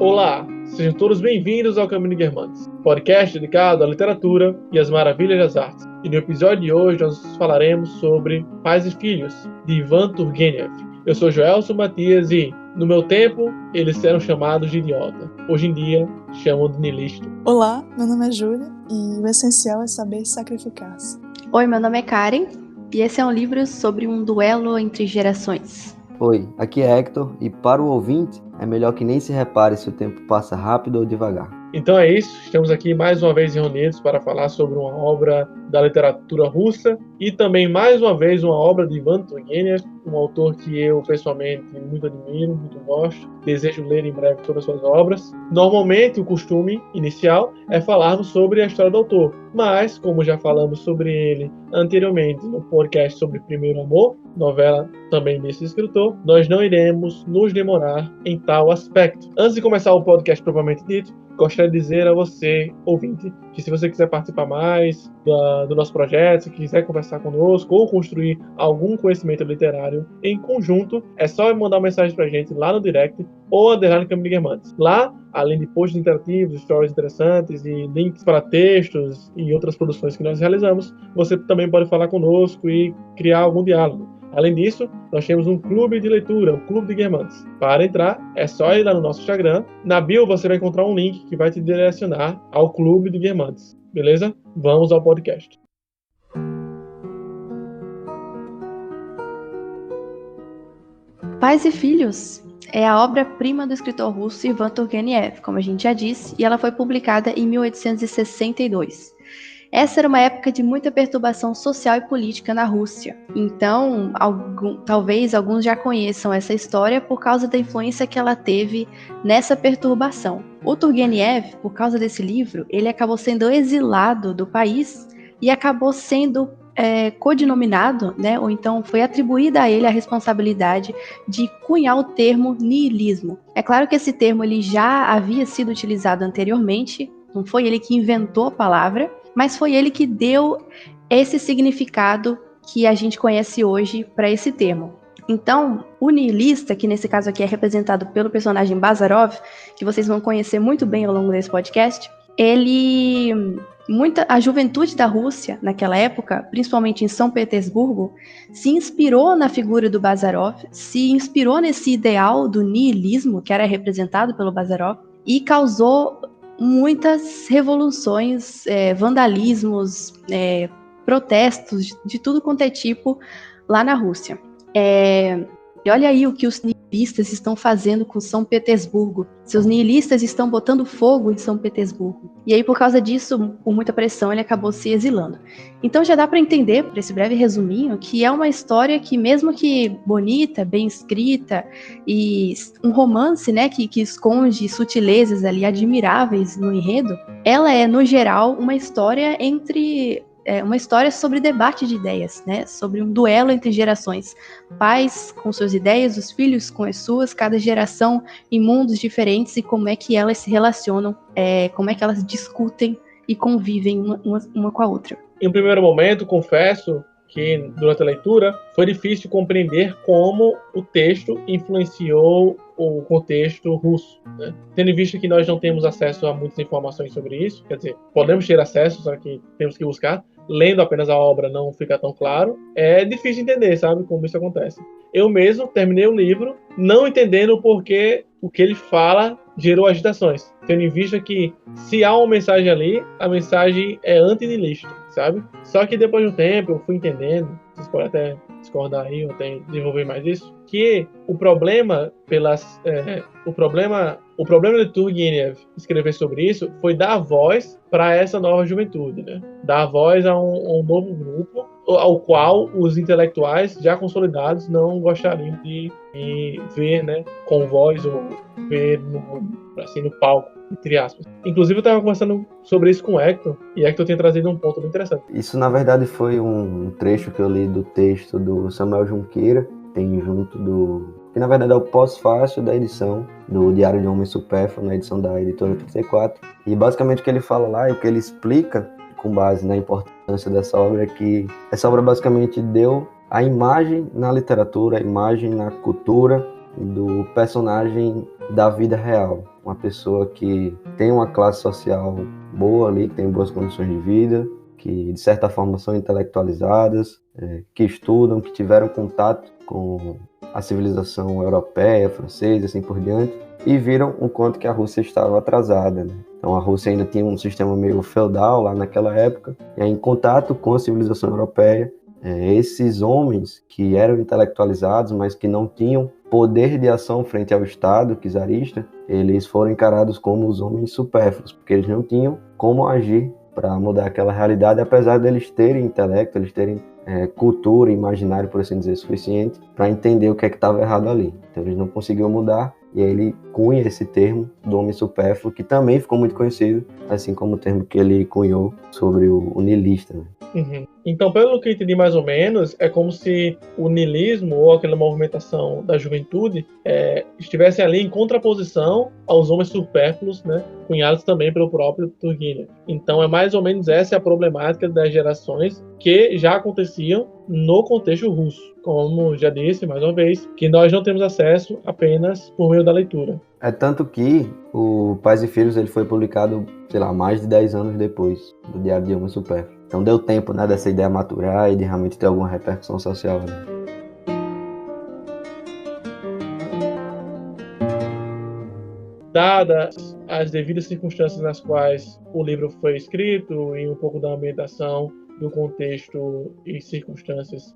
Olá, sejam todos bem-vindos ao Caminho de Guermantes, podcast dedicado à literatura e às maravilhas das artes. E no episódio de hoje nós falaremos sobre Pais e Filhos, de Ivan Turgenev. Eu sou Joelson Matias e, no meu tempo, eles eram chamados de idiota. Hoje em dia, chamam de niilista. Olá, meu nome é Júlia e o essencial é saber sacrificar-se. Oi, meu nome é Karen e esse é um livro sobre um duelo entre gerações. Oi, aqui é Hector e para o ouvinte é melhor que nem se repare se o tempo passa rápido ou devagar. Então é isso, estamos aqui mais uma vez reunidos para falar sobre uma obra da literatura russa e também mais uma vez uma obra de Ivan Turgenev, um autor que eu pessoalmente muito admiro, muito gosto, desejo ler em breve todas as suas obras. Normalmente o costume inicial é falarmos sobre a história do autor, mas como já falamos sobre ele anteriormente no podcast sobre Primeiro Amor, novela também desse escritor, nós não iremos nos demorar em tal aspecto. Antes de começar o podcast propriamente dito, gostaria de dizer a você, ouvinte, que se você quiser participar mais do nosso projeto, se quiser conversar conosco ou construir algum conhecimento literário em conjunto, é só mandar uma mensagem pra gente lá no direct ou _ Caminho de Guermantes. Lá, além de posts interativos, stories interessantes e links para textos e outras produções que nós realizamos, você também pode falar conosco e criar algum diálogo. Além disso, nós temos um clube de leitura, o Clube de Guermantes. Para entrar, é só ir lá no nosso Instagram. Na bio você vai encontrar um link que vai te direcionar ao Clube de Guermantes. Beleza? Vamos ao podcast. Pais e Filhos é a obra-prima do escritor russo Ivan Turgenev, como a gente já disse, e ela foi publicada em 1862. Essa era uma época de muita perturbação social e política na Rússia. Então, talvez alguns já conheçam essa história por causa da influência que ela teve nessa perturbação. O Turgenev, por causa desse livro, ele acabou sendo exilado do país e acabou sendo codinominado, né, ou então foi atribuída a ele a responsabilidade de cunhar o termo niilismo. É claro que esse termo ele já havia sido utilizado anteriormente, não foi ele que inventou a palavra, mas foi ele que deu esse significado que a gente conhece hoje para esse termo. Então, o niilista, que nesse caso aqui é representado pelo personagem Bazarov, que vocês vão conhecer muito bem ao longo desse podcast, a juventude da Rússia, naquela época, principalmente em São Petersburgo, se inspirou na figura do Bazarov, se inspirou nesse ideal do niilismo, que era representado pelo Bazarov, e causou muitas revoluções, vandalismos, protestos, de tudo quanto é tipo lá na Rússia. E olha aí o que os niilistas estão fazendo com São Petersburgo. Seus niilistas estão botando fogo em São Petersburgo. E aí, por causa disso, por muita pressão, ele acabou se exilando. Então já dá para entender, por esse breve resuminho, que é uma história que, mesmo que bonita, bem escrita, e um romance, né, que esconde sutilezas ali admiráveis no enredo, ela é, no geral, uma história sobre debate de ideias, né? Sobre um duelo entre gerações. Pais com suas ideias, os filhos com as suas, cada geração em mundos diferentes e como é que elas se relacionam, como é que elas discutem e convivem uma com a outra. Em um primeiro momento, confesso que durante a leitura foi difícil compreender como o texto influenciou o contexto russo, né? Tendo em vista que nós não temos acesso a muitas informações sobre isso, quer dizer, podemos ter acesso, só que temos que buscar. Lendo apenas a obra não fica tão claro. É difícil entender, sabe, como isso acontece. Eu mesmo terminei o livro não entendendo o porquê o que ele fala gerou agitações. Tendo em vista que se há uma mensagem ali, a mensagem é anti-niilista, sabe? Só que depois de um tempo eu fui entendendo, vocês podem até discordar aí ou até desenvolver mais isso, que o problema de Turgenev escrever sobre isso foi dar voz para essa nova juventude, né? Dar voz a um novo grupo ao qual os intelectuais já consolidados não gostariam de ver, né, com voz ou ver no palco, entre aspas. Inclusive eu estava conversando sobre isso com o Hector, e Hector tinha trazido um ponto muito interessante. Isso, na verdade, foi um trecho que eu li do texto do Samuel Junqueira, tem junto que na verdade é o pós-fácil da edição do Diário de um Homem Supérfluo, na edição da editora 34, e basicamente o que ele fala lá e o que ele explica com base na importância dessa obra é que essa obra basicamente deu a imagem na literatura, a imagem na cultura do personagem da vida real. Uma pessoa que tem uma classe social boa ali, que tem boas condições de vida, que de certa forma são intelectualizadas, que estudam, que tiveram contato com a civilização europeia, francesa, assim por diante, e viram o quanto que a Rússia estava atrasada, né? Então a Rússia ainda tinha um sistema meio feudal lá naquela época, e aí, em contato com a civilização europeia, esses homens que eram intelectualizados, mas que não tinham poder de ação frente ao Estado czarista, eles foram encarados como os homens supérfluos, porque eles não tinham como agir para mudar aquela realidade, apesar deles terem intelecto, eles terem cultura, imaginário, por assim dizer, suficiente para entender o que é que estava errado ali. Então eles não conseguiam mudar, e aí ele cunha esse termo do homem supérfluo, que também ficou muito conhecido, assim como o termo que ele cunhou sobre o niilista, né? Uhum. Então, pelo que eu entendi mais ou menos, é como se o niilismo ou aquela movimentação da juventude estivesse ali em contraposição aos homens supérfluos, né, cunhados também pelo próprio Turgenev. Então, é mais ou menos essa a problemática das gerações que já aconteciam no contexto russo. Como já disse, mais uma vez, que nós não temos acesso apenas por meio da leitura. É tanto que o Pais e Filhos ele foi publicado, sei lá, mais de 10 anos depois do Diário de Homem Supérfluo. Então deu tempo, né, dessa ideia maturar e de realmente ter alguma repercussão social, né? Dadas as devidas circunstâncias nas quais o livro foi escrito e um pouco da ambientação, do contexto e circunstâncias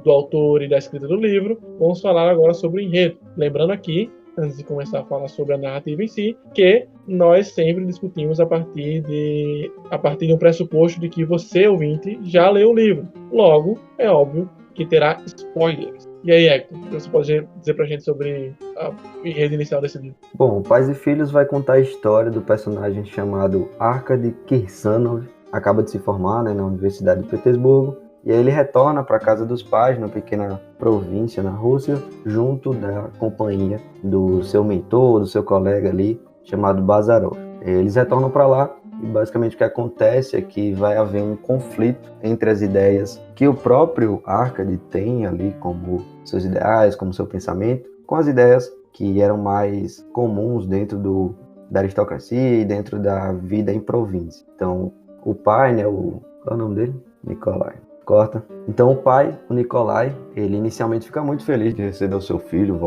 do autor e da escrita do livro, vamos falar agora sobre o enredo. Lembrando aqui, antes de começar a falar sobre a narrativa em si, que nós sempre discutimos a partir de um pressuposto de que você, ouvinte, já leu o livro. Logo, é óbvio que terá spoilers. E aí, Hector, o que você pode dizer pra gente sobre a enredo inicial desse livro? Bom, Pais e Filhos vai contar a história do personagem chamado Arkady Kirsanov. Acaba de se formar, né, na Universidade de Petersburgo, e aí ele retorna para a casa dos pais, numa pequena província na Rússia, junto da companhia do seu mentor, do seu colega ali, chamado Bazarov. Eles retornam para lá e basicamente o que acontece é que vai haver um conflito entre as ideias que o próprio Arkady tem ali como seus ideais, como seu pensamento, com as ideias que eram mais comuns dentro da aristocracia e dentro da vida em província. Então, o pai, né, qual é o nome dele? Nikolai. Corta. Então o pai, o Nikolai, ele inicialmente fica muito feliz de receber o seu filho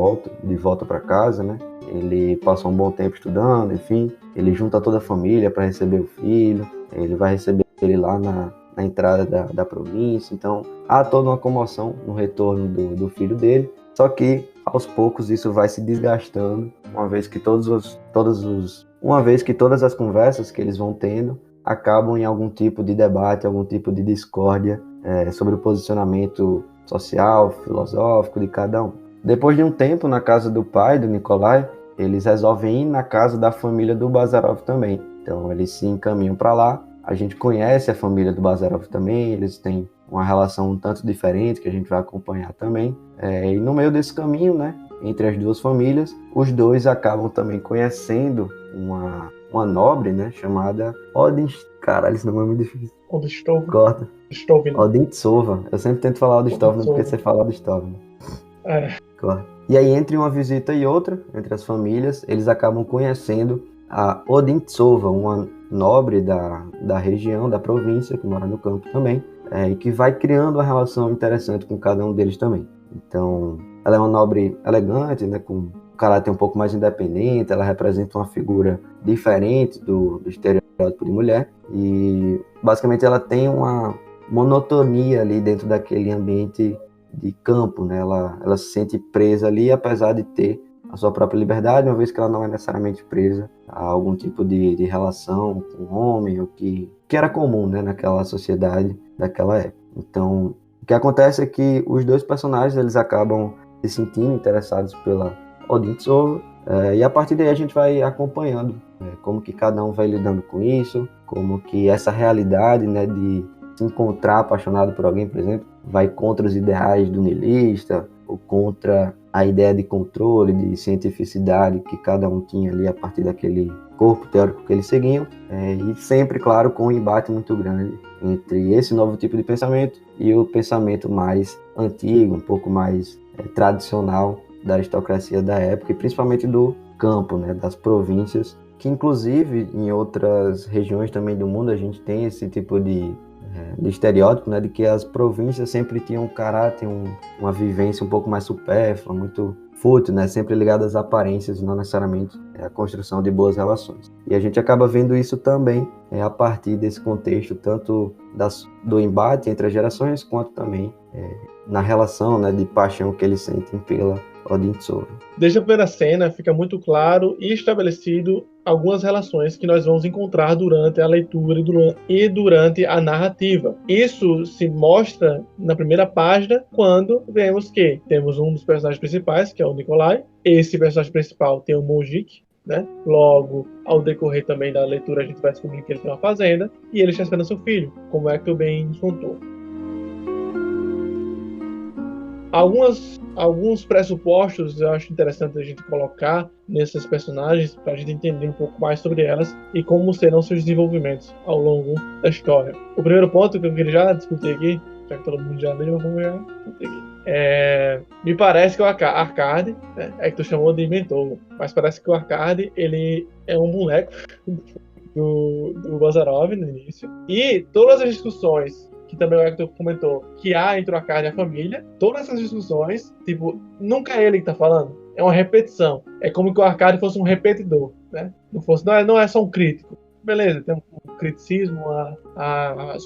de volta para casa, né? Ele passa um bom tempo estudando, enfim. Ele junta toda a família para receber o filho. Ele vai receber ele lá na entrada da província. Então há toda uma comoção no retorno do filho dele. Só que aos poucos isso vai se desgastando, uma vez que todas as conversas que eles vão tendo acabam em algum tipo de debate, algum tipo de discórdia sobre o posicionamento social, filosófico de cada um. Depois de um tempo na casa do pai, do Nikolai, eles resolvem ir na casa da família do Bazarov também. Então eles se encaminham para lá. A gente conhece a família do Bazarov também, eles têm uma relação um tanto diferente que a gente vai acompanhar também. E no meio desse caminho, né, entre as duas famílias, os dois acabam também conhecendo uma nobre, né, chamada Caralho, esse nome é muito difícil. Corta. Odintsova. Eu sempre tento falar Odintsova, porque você fala Odintsova. Corta. E aí, entre uma visita e outra, entre as famílias, eles acabam conhecendo a Odintsova, uma nobre da região, da província, que mora no campo também, e que vai criando uma relação interessante com cada um deles também. Então, ela é uma nobre elegante, né, com caráter um pouco mais independente, ela representa uma figura diferente do estereótipo de mulher, e basicamente ela tem uma monotonia ali dentro daquele ambiente de campo, né? Ela se sente presa ali, apesar de ter a sua própria liberdade, uma vez que ela não é necessariamente presa a algum tipo de relação com o homem, o que era comum, né, naquela sociedade daquela época. Então, o que acontece é que os dois personagens eles acabam se sentindo interessados pela Odintsova, e a partir daí a gente vai acompanhando como que cada um vai lidando com isso, como que essa realidade, né, de se encontrar apaixonado por alguém, por exemplo, vai contra os ideais do niilista, ou contra a ideia de controle, de cientificidade que cada um tinha ali a partir daquele corpo teórico que eles seguiam, e sempre, claro, com um embate muito grande entre esse novo tipo de pensamento e o pensamento mais antigo, um pouco mais tradicional da aristocracia da época, e principalmente do campo, né, das províncias, que inclusive em outras regiões também do mundo a gente tem esse tipo de estereótipo, né, de que as províncias sempre tinham um caráter, uma vivência um pouco mais supérflua, muito fútil, né, sempre ligada às aparências e não necessariamente à construção de boas relações. E a gente acaba vendo isso também a partir desse contexto, tanto do embate entre as gerações, quanto também na relação, né, de paixão que eles sentem pela Odintsova. Desde a primeira cena fica muito claro e estabelecido algumas relações que nós vamos encontrar durante a leitura e durante a narrativa. Isso se mostra na primeira página, quando vemos que temos um dos personagens principais, que é o Nikolai. Esse personagem principal tem o Mujik, né? Logo, ao decorrer também da leitura, a gente vai descobrir que ele tem uma fazenda e ele está esperando seu filho, como é que o bem nos contou. Alguns pressupostos eu acho interessante a gente colocar nesses personagens para a gente entender um pouco mais sobre elas e como serão seus desenvolvimentos ao longo da história. O primeiro ponto que eu queria já discutir aqui, já que todo mundo já leu, vamos já discutir aqui. Me parece que o Arkady, né, é que tu chamou de mentor, mas parece que o Arkady, ele é um moleque do Bazarov no início. E todas as discussões que também o Hector comentou, que há entre o Arkady e a família, todas essas discussões, tipo, nunca é ele que tá falando, é uma repetição. É como que o Arkady fosse um repetidor, né? Não é só um crítico. Beleza, tem um criticismo a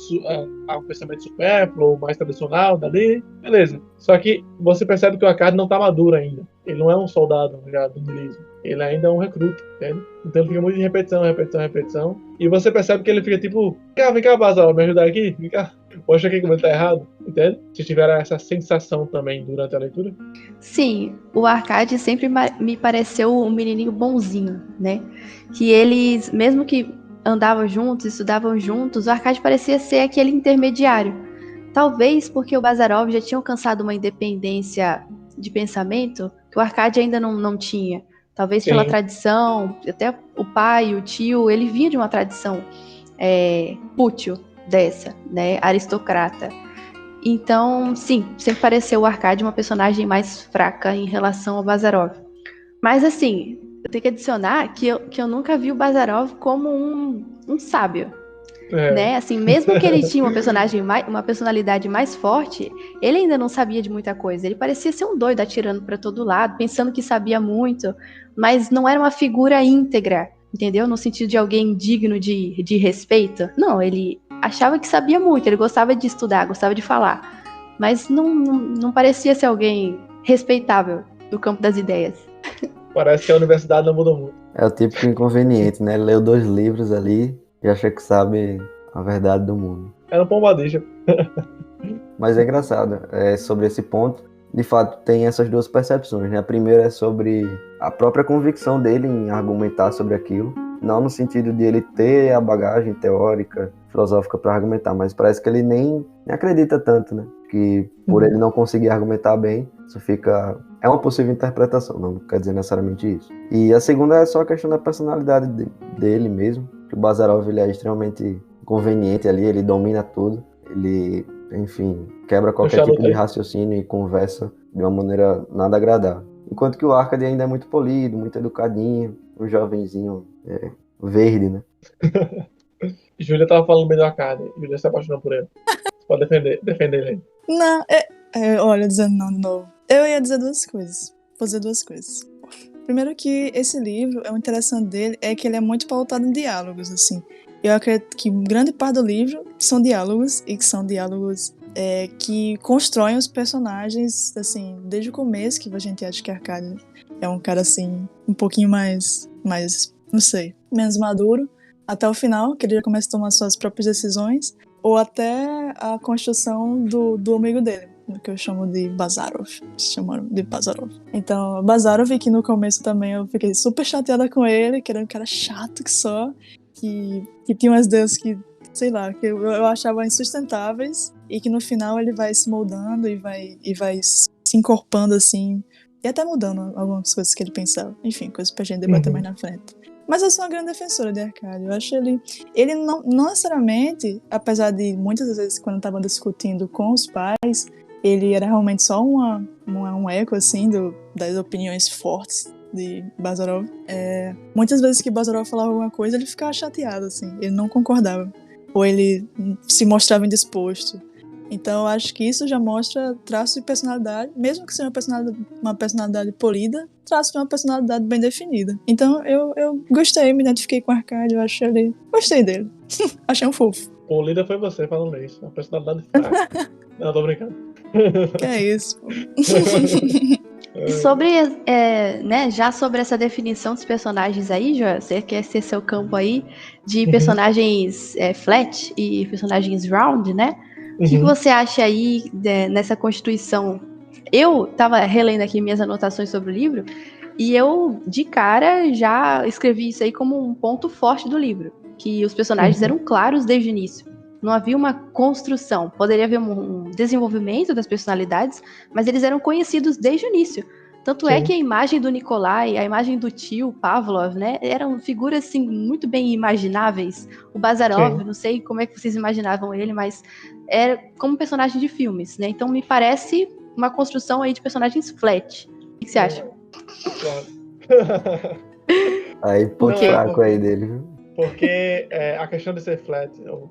um pensamento supérfluo, mais tradicional dali, beleza. Só que você percebe que o Arkady não tá maduro ainda. Ele não é um soldado já do niilismo. Ele ainda é um recruta, entende? Então ele fica muito de repetição. E você percebe que ele fica tipo, vem cá, Basal, me ajudar aqui? Vem cá. Poxa, aqui como ele tá errado, entende? Se tiveram essa sensação também durante a leitura. Sim, o Arkady sempre me pareceu um menininho bonzinho, né? Que eles, mesmo que andavam juntos, estudavam juntos, o Arkady parecia ser aquele intermediário. Talvez porque o Bazarov já tinha alcançado uma independência de pensamento que o Arkady ainda não tinha. Talvez pela tradição, até o pai, o tio, ele vinha de uma tradição fútil dessa, né, aristocrata. Então, sim, sempre pareceu o Arkady uma personagem mais fraca em relação ao Bazarov. Mas, assim, eu tenho que adicionar que eu nunca vi o Bazarov como um sábio. Né? Assim, mesmo que ele tinha uma personalidade mais forte, ele ainda não sabia de muita coisa. Ele parecia ser um doido atirando para todo lado, pensando que sabia muito, mas não era uma figura íntegra, entendeu? No sentido de alguém digno de respeito. Não, ele achava que sabia muito, ele gostava de estudar, gostava de falar, mas não parecia ser alguém respeitável do campo das ideias. Parece que a universidade não mudou muito. É o típico inconveniente, né? Ele leu 2 livros ali e acha que sabe a verdade do mundo. Era um pombadinha. Mas é engraçado, sobre esse ponto, de fato, tem essas 2 percepções, né? A primeira é sobre a própria convicção dele em argumentar sobre aquilo, não no sentido de ele ter a bagagem teórica, filosófica para argumentar, mas parece que ele nem acredita tanto, né? Que por ele não conseguir argumentar bem, isso fica... É uma possível interpretação, não quer dizer necessariamente isso. E a segunda é só a questão da personalidade dele mesmo, que o Bazarov ele é extremamente conveniente ali, ele domina tudo, ele, enfim, quebra qualquer tipo de raciocínio e conversa de uma maneira nada agradável. Enquanto que o Arkady ainda é muito polido, muito educadinho, um jovenzinho verde, né? Júlia tava falando bem do Arkady, Júlia se apaixonou por ele. Você pode defender ele aí. Não, olha, dizendo não de novo. Eu ia dizer 2 coisas. Vou dizer 2 coisas. Primeiro que esse livro, o interessante dele é que ele é muito pautado em diálogos, assim. Eu acredito que grande parte do livro são diálogos, e que são diálogos que constroem os personagens, assim, desde o começo, que a gente acha que Arkady é um cara, assim, um pouquinho mais, não sei, menos maduro, até o final, que ele já começa a tomar suas próprias decisões, ou até a construção do amigo dele, que eu chamo de Bazarov. Chamaram de Bazarov. Então, Bazarov, que no começo também eu fiquei super chateada com ele, que era um cara chato que só, que tinha umas ideias que, sei lá, que eu achava insustentáveis, e que no final ele vai se moldando e vai se encorpando assim, e até mudando algumas coisas que ele pensava. Enfim, coisas pra gente debater mais na frente. Mas eu sou uma grande defensora de Arkady. Eu acho ele não necessariamente, apesar de muitas vezes quando eu estava discutindo com os pais, ele era realmente só um eco, assim, das opiniões fortes de Bazarov. Muitas vezes que Bazarov falava alguma coisa, ele ficava chateado, assim, ele não concordava. Ou ele se mostrava indisposto. Então eu acho que isso já mostra traço de personalidade, mesmo que seja uma personalidade polida, traço de uma personalidade bem definida. Então eu gostei, me identifiquei com o Arkady, gostei dele. Achei um fofo. Polida foi você falando isso, uma personalidade fraca. Não, tô brincando. Que é isso, pô. E sobre, né, já sobre essa definição dos personagens aí, Joel, você quer ser seu campo aí de personagens flat e personagens round, né? O que você acha aí nessa constituição? Eu tava relendo aqui minhas anotações sobre o livro e eu, de cara, já escrevi isso aí como um ponto forte do livro, que os personagens eram claros desde o início. Não havia uma construção. Poderia haver um desenvolvimento das personalidades, mas eles eram conhecidos desde o início. Tanto é que a imagem do Nikolai, a imagem do tio Pavlov, né, eram figuras assim muito bem imagináveis. O Bazarov, não sei como é que vocês imaginavam ele, mas era como personagem de filmes, né? Então me parece uma construção aí de personagens flat. O que você acha? Claro. Aí, ponto fraco aí dele, viu? Porque a questão de ser flat, ou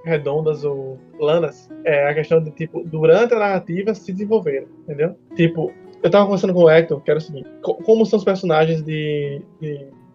redondas ou planas, é a questão de, tipo, durante a narrativa se desenvolver, entendeu? Tipo, eu tava conversando com o Hector, que era o seguinte, como são os personagens de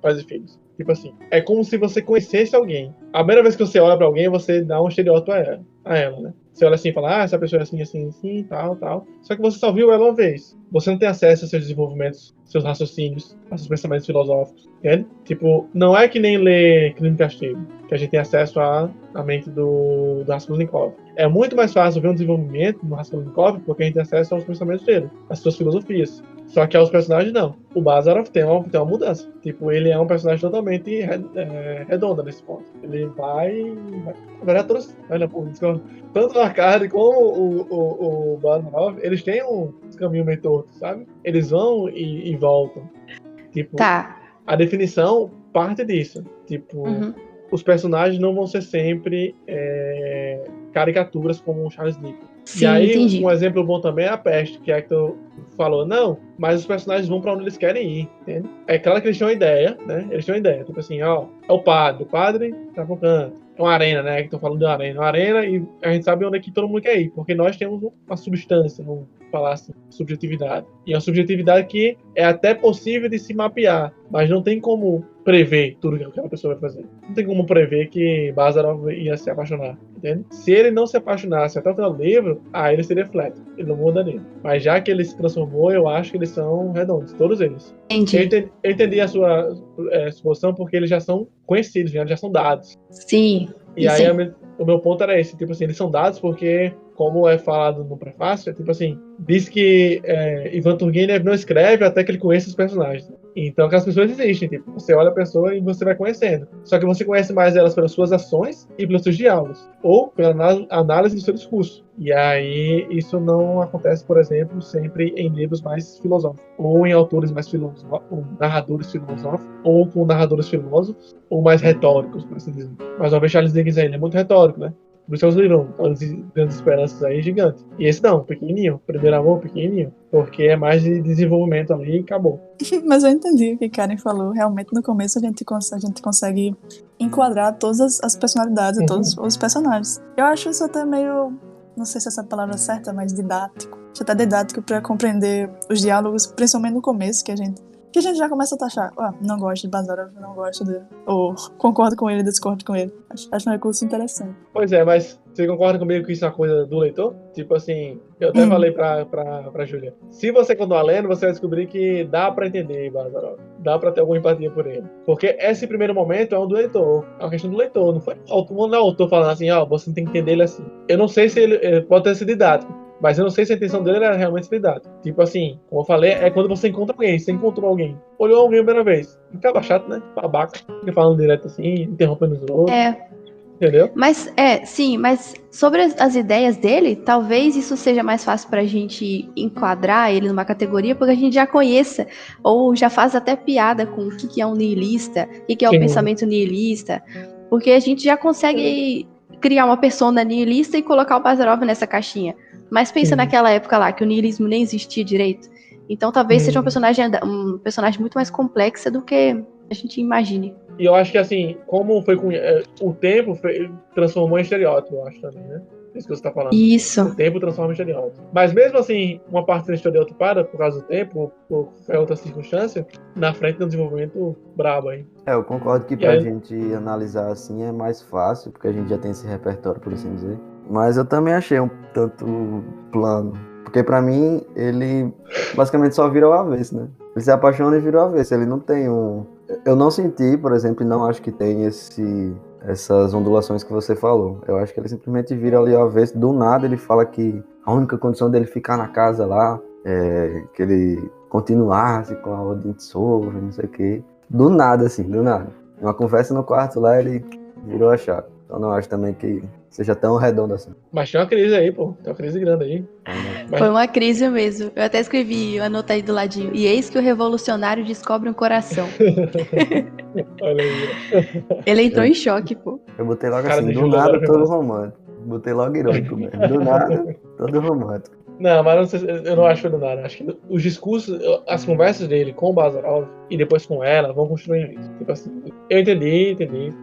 Pais e Filhos? Tipo assim, é como se você conhecesse alguém. A primeira vez que você olha pra alguém, você dá um estereótipo a ela, né? Você olha assim e fala, essa pessoa é assim, assim, assim, tal. Só que você só viu ela uma vez. Você não tem acesso aos seus desenvolvimentos, seus raciocínios, aos seus pensamentos filosóficos, entende? Tipo, não é que nem ler Crime e Castigo, que a gente tem acesso à mente do Raskolnikov. É muito mais fácil ver um desenvolvimento no Raskolnikov porque a gente tem acesso aos pensamentos dele, às suas filosofias. Só que aos personagens não. O Bazarov tem uma mudança. Tipo, ele é um personagem totalmente redondo nesse ponto. Ele vai... Na verdade, todos... Olha, pô, tanto o Arkady como o Bazarov, eles têm um caminho meio torto, sabe? Eles vão e voltam. Tipo, a definição parte disso. Tipo, os personagens não vão ser sempre caricaturas como o Charles Dickens. Sim, e aí, entendi. um exemplo bom também é a Peste, que Hector falou, não, mas os personagens vão pra onde eles querem ir, entende? É claro que eles têm uma ideia, né? Eles têm uma ideia, tipo assim, ó, é o padre tá pro canto. É uma arena, né? Que tô falando de uma arena e a gente sabe onde é que todo mundo quer ir, porque nós temos uma substância, vamos falar assim, subjetividade. E é uma subjetividade que é até possível de se mapear, mas não tem como prever tudo que aquela pessoa vai fazer. Não tem como prever que Bazarov ia se apaixonar, entende? Se ele não se apaixonasse até o final do livro, ele seria flat. Ele não muda nele. Mas já que ele se transformou, eu acho que eles são redondos, todos eles. Entendi. Eu entendi a sua suposição porque eles já são conhecidos, já são dados. Sim. E aí o meu ponto era esse, tipo assim, eles são dados porque, como é falado no prefácio, tipo assim, diz que Ivan Turgenev não escreve até que ele conheça os personagens. Então aquelas pessoas existem, tipo, você olha a pessoa e você vai conhecendo. Só que você conhece mais elas pelas suas ações e pelos seus diálogos, ou pela análise do seu discurso. E aí isso não acontece, por exemplo, sempre em livros mais filosóficos, ou em autores mais filosóficos, ou narradores filosóficos, ou com narradores filósofos, ou mais retóricos, por assim dizer. Mais uma vez, Charles Dickens ele é muito retórico, né? Por isso é os livros, Grandes Esperanças aí, gigante. E esse não, pequenininho. Primeiro Amor, pequenininho. Porque é mais de desenvolvimento ali e acabou. Mas eu entendi o que Karen falou. Realmente, no começo, a gente consegue enquadrar todas as personalidades e todos os personagens. Eu acho isso até meio... Não sei se essa palavra é certa, mas didático. Isso até didático para compreender os diálogos, principalmente no começo, que a gente já começa a taxar. Não gosto de Bazarov, não gosto dele. Ou concordo com ele, discordo com ele. Acho um recurso interessante. Pois é, mas você concorda comigo que isso é uma coisa do leitor? Tipo assim, eu até falei pra Júlia. Se você continuar lendo, você vai descobrir que dá pra entender Bazarov. Dá pra ter alguma empatia por ele. Porque esse primeiro momento é um do leitor. É uma questão do leitor. Não foi o autor falando assim, você tem que entender ele assim. Eu não sei se ele pode ter sido didático. Mas eu não sei se a intenção dele era realmente didática. Tipo assim, como eu falei, é quando você encontra alguém. Você encontrou alguém. Olhou alguém a primeira vez. Acaba chato, né? Babaca. Fica falando direto assim, interrompendo os outros. Entendeu? Mas, sim, mas sobre as ideias dele, talvez isso seja mais fácil pra gente enquadrar ele numa categoria, porque a gente já conheça, ou já faz até piada com o que é um nihilista, o que é o pensamento nihilista, porque a gente já consegue criar uma persona nihilista e colocar o Bazarov nessa caixinha. Mas pensa naquela época lá, que o niilismo nem existia direito. Então talvez seja um personagem muito mais complexa do que a gente imagine. E eu acho que, assim, como foi com o tempo, transformou em estereótipo, eu acho também, né? Isso que você tá falando. Isso. O tempo transforma em estereótipo. Mas mesmo assim, uma parte sendo estereotipada por causa do tempo, ou por outra circunstância, na frente tem um desenvolvimento brabo aí. Eu concordo que pra gente analisar assim é mais fácil, porque a gente já tem esse repertório, por assim dizer. Mas eu também achei um tanto plano. Porque pra mim, ele basicamente só vira o avesso, né? Ele se apaixona e vira o avesso. Ele não tem um... Eu não senti, por exemplo, e não acho que tem essas ondulações que você falou. Eu acho que ele simplesmente vira ali o avesso. Do nada ele fala que a única condição dele ficar na casa lá é que ele continuasse com a ordem de sogro, não sei o quê. Do nada, assim, do nada. Uma conversa no quarto lá, ele virou a chave. Então não acho também que seja tão redondo assim. Mas tem uma crise aí, pô. Tem uma crise grande aí. Foi uma crise mesmo. Eu até escrevi, eu anotei aí do ladinho. E eis que o revolucionário descobre um coração. Olha aí. Ele entrou em choque, pô. Eu botei logo assim, do nada todo romântico. Botei logo irônico mesmo. Do nada, todo romântico. Não, mas não sei, eu não acho que foi do nada. Acho que os discursos, as conversas dele com o Bazarov e depois com ela vão construindo isso. Tipo assim, eu entendi,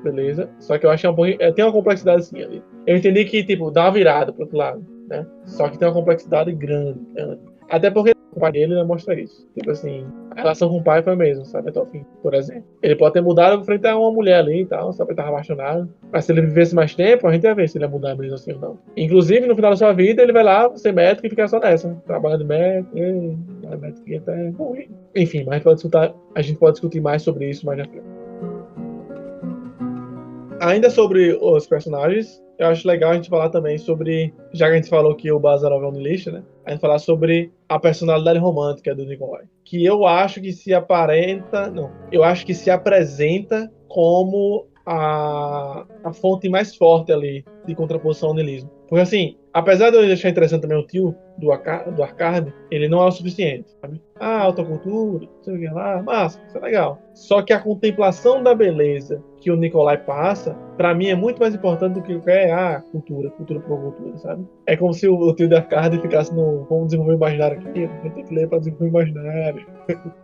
beleza. Só que eu acho que tem uma complexidade assim ali. Eu entendi que, tipo, dá uma virada pro outro lado, né? Só que tem uma complexidade grande. Até porque o pai dele não mostra isso. Tipo assim, a relação com o pai foi a mesma, sabe? Até o fim, por exemplo. Ele pode ter mudado frente a uma mulher ali e tal, só porque ele tava apaixonado. Mas se ele vivesse mais tempo, a gente ia ver se ele ia mudar mesmo assim ou não. Inclusive, no final da sua vida, ele vai lá ser médico e ficar só nessa. Trabalhando de médico, médico e até morrer. Enfim, mas a gente pode discutir mais sobre isso mais na frente. Ainda sobre os personagens, eu acho legal a gente falar também sobre, já que a gente falou que o Bazarov é um niilista, né? A gente falar sobre a personalidade romântica do Nikolai. Que eu acho que eu acho que se apresenta como a fonte mais forte ali de contraposição ao niilismo. Porque assim, apesar de eu achar interessante também o tio do Arkady, ele não é o suficiente, sabe? Alta cultura, não sei o que lá, massa, isso é legal. Só que a contemplação da beleza que o Nikolai passa, pra mim é muito mais importante do que qualquer cultura por cultura, sabe? É como se o tio do Arkady ficasse no vamos desenvolver o imaginário aqui, a gente tem que ler pra desenvolver o imaginário,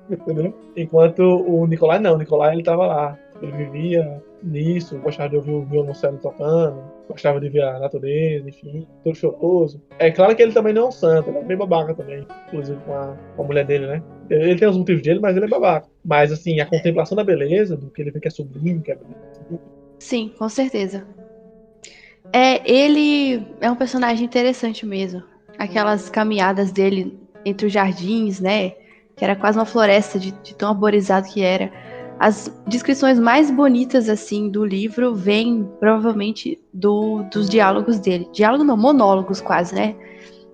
entendeu? Enquanto o Nikolai não, o Nikolai ele tava lá, ele vivia nisso, gostava de ouvir o violoncelo tocando, gostava de ver a natureza, enfim, todo choroso. É claro que ele também não é um santo, ele é bem babaca também, inclusive com a mulher dele, né? Ele tem os motivos dele, mas ele é babaca. Mas, assim, a contemplação da beleza, do que ele vê que é sublime, que é beleza. Sim, com certeza. Ele é um personagem interessante mesmo. Aquelas caminhadas dele entre os jardins, né? Que era quase uma floresta de tão arborizado que era. As descrições mais bonitas, assim, do livro vêm, provavelmente, dos diálogos dele. Diálogo não, monólogos quase, né?